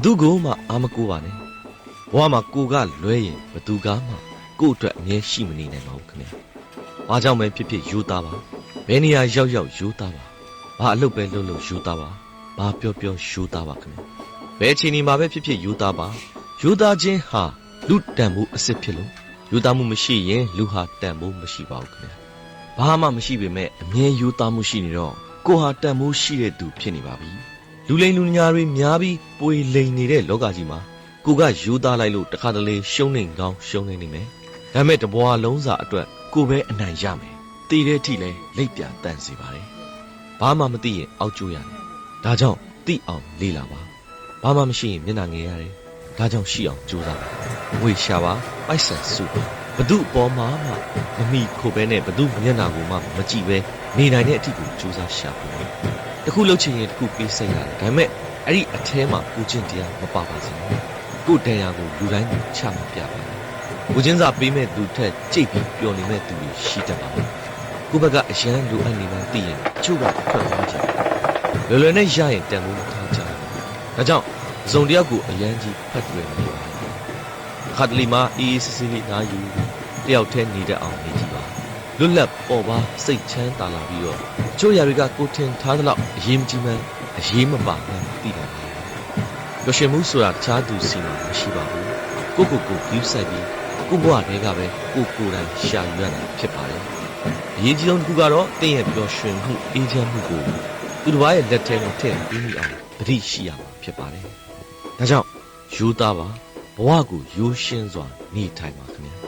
သူကိုမှအာမကိုပါနဲ့ဘဝမှာကိုကလွဲရင်ဘသူကမှကို့အတွက်အမြဲရှိမနေနိုင်ပါဘူးခင်ဗျာဘာကြောင့်ပဲဖြစ်ဖြစ်ယူသားပါဘယ်နေရာရောက်ရောက်ယူသားပါဘာအလုပ်ပဲလုပ်လို့ယူသားပါဘာပြောပြောယူသားပါခင်ဗျာဘယ်အချိန်ဒီမှာပဲဖြစ်ဖြစ်ယူသားပါယူသားခြင်းဟာလူတန်မှုအစစ်ဖြစ်လို့ယူသားမှုမရှိရင်လူဟာတန်မှုမရှိပါဘူးခင်ဗျာဘာမှမရှိပေမဲ့အမြဲယူသားမှုရှိနေတော့ကိုဟာတန်မှုရှိတဲ့သူဖြစ်နေပါပြီလူလိမ်လူညာတွေများပြီးပွေလိမ်နေတဲ့လောကကြီးမှာကိုကယူသားလိုက်လို့တခါတလေရှုံးနေကောင်းရှုံးနေမယ်ဒါပေမဲ့တဘွားလုံးစာအတွက်ကိုပဲအနိုင်ရမယ်တည်တဲ့အထိလဲလက်ပြတန့်စေပါတယ်ဘာမှမသိရင်အောက်ကျိုးရတယ်ဒါကြောင့်သိအောင်လေ့လာပါဘာမှမရှိရင်မျက်နှာငယ်ရတယ်ဒါကြောင့်ရှိအောင်ကြိုးစားပါငွေရှာပါပိုက်ဆံစုပါဘသူအပေါ်မှာမှမမီခိုပဲနဲ့ဘသူမျက်နှာကိုမှမကြည့်ပဲနေနိုင်တဲ့အထိကိုကြိုးစားရှာပါတခုလှုပ်ချင်ရင်တခုပေးစိတ်ရတယ်ဒါပေမဲ့အဲ့ဒီအထဲမှာကိုချင်းတရားမပါပါစေကိုတရားကိုလူတိုင်းကိုချမပြပါကိုချင်းစာပေးမဲ့သူထက်ကြိတ်ပြီးပျော်နေမဲ့သူတွေရှိတတ်ပါဘူးကိုဘက်ကအရန်လိုအပ်နေမှသိရင်ချို့ကထွက်သွားကြတယ်လွယ်လွယ်နဲ့ရရင်တန်ဖိုးမထားကြဘူးဒါကြောင့်ဇုံတယောက်ကိုအရန်ကြီးဖတ်တွေ့နေပါခါတလီမှာအေးအေးဆေးဆေးလေးနားယူတယောက်တည်းနေတတ်အောင်နေကြည့်ပါလွတ်လပ်ပေါ်ပါစိတ်ချမ်းသာလာပြီးတော့ချို့ຢာတွေကကိုထင်ထားသလောက်အရေးမကြီးမှန်းအရေးမပါမှန်းသိတယ်ပျော်ရွှင်မှုဆိုတာတခြားသူစီမှာမရှိပါဘူးကိုယူဆိုင်ပြီးကိုဘဝတွေကပဲကိုယ်တိုင်ရှာယူရတာဖြစ်ပါတယ်အရေးကြီးဆုံးတစ်ခုကတော့တင့်ရဲ့ပျော်ရွှင်မှုအေးချမ်းမှုကိုသူတစ်ပါးရဲ့လက်ထဲမှာထည့်ပြီးမိအောင်သတိရှိရမှာဖြစ်ပါတယ်ဒါကြောင့်ယူသားပါဘဝကိုရိုးရှင်းစွာနေထိုင်ပါခင်ဗျာ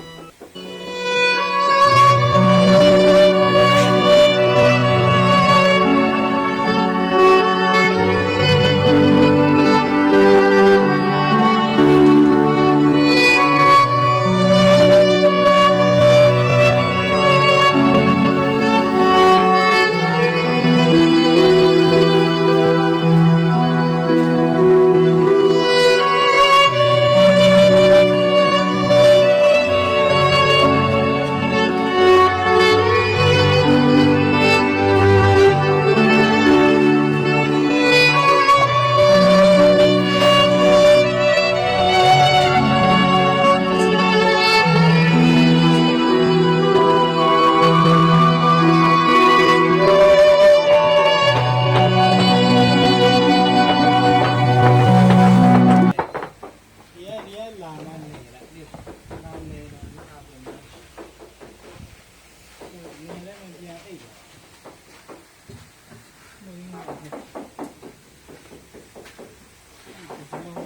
မ